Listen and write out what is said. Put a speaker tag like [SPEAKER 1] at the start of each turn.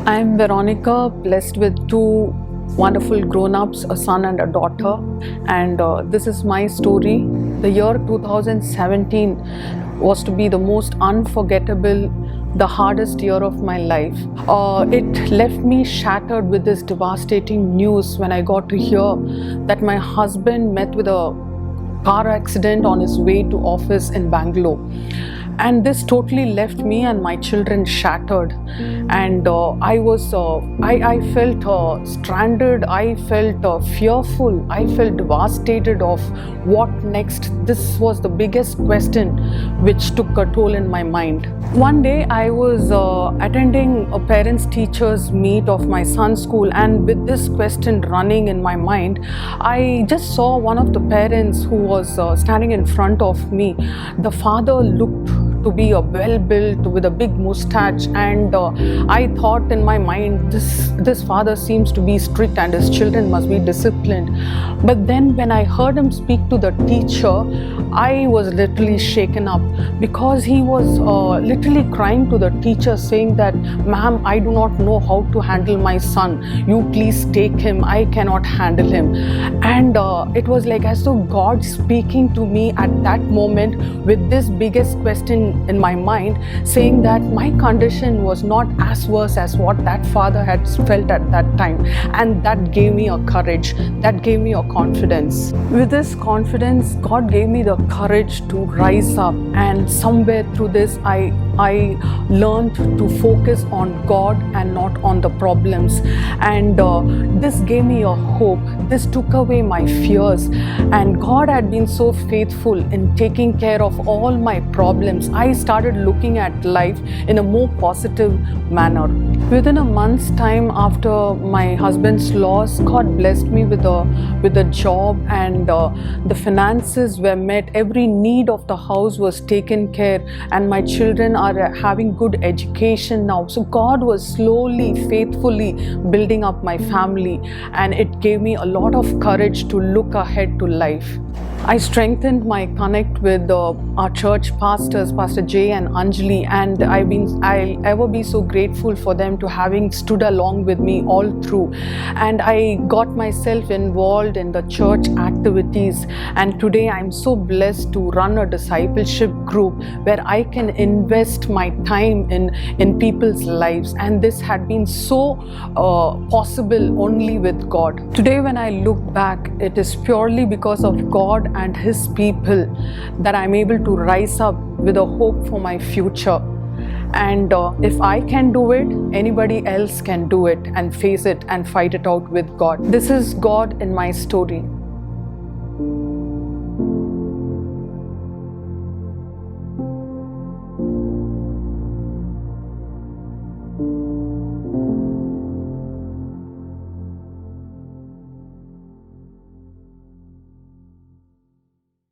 [SPEAKER 1] I'm Veronica, blessed with two wonderful grown-ups, a son and a daughter. And this is my story. The year 2017 was to be the most unforgettable, the hardest year of my life. It left me shattered with this devastating news when I got to hear that my husband met with a car accident on his way to office in Bangalore. And this totally left me and my children shattered. And I felt stranded. I felt fearful. I felt devastated of what next. This was the biggest question which took a toll in my mind. One day I was attending a parents teachers meet of my son's school, and with this question running in my mind, I just saw one of the parents who was standing in front of me. The father looked to be a well-built with a big mustache, and I thought in my mind, this father seems to be strict and his children must be disciplined. But then when I heard him speak to the teacher, I was literally shaken up, because he was literally crying to the teacher saying that, "Ma'am, I do not know how to handle my son. You please take him. I cannot handle him." And it was like as though God speaking to me at that moment with this biggest question in my mind, saying that my condition was not as worse as what that father had felt at that time. And that gave me a courage, that gave me a confidence. With this confidence, God gave me the courage to rise up, and somewhere through this I learned to focus on God and not on the problems. And this gave me a hope. This took away my fears. And God had been so faithful in taking care of all my problems. I started looking at life in a more positive manner. Within a month's time after my husband's loss, God blessed me with a job, and the finances were met. Every need of the house was taken care, and my children are having good education now. So God was slowly, faithfully building up my family, and it gave me a lot of courage to look ahead to life. I strengthened my connect with our church pastors, Pastor Jay and Anjali, and I'll ever be so grateful for them to having stood along with me all through. And I got myself involved in the church activities, and today I'm so blessed to run a discipleship group where I can invest my time in people's lives. And this had been so possible only with God. Today when I look back, it is purely because of God and His people that I'm able to rise up with a hope for my future. And if I can do it, anybody else can do it and face it and fight it out with God. This is God in my story.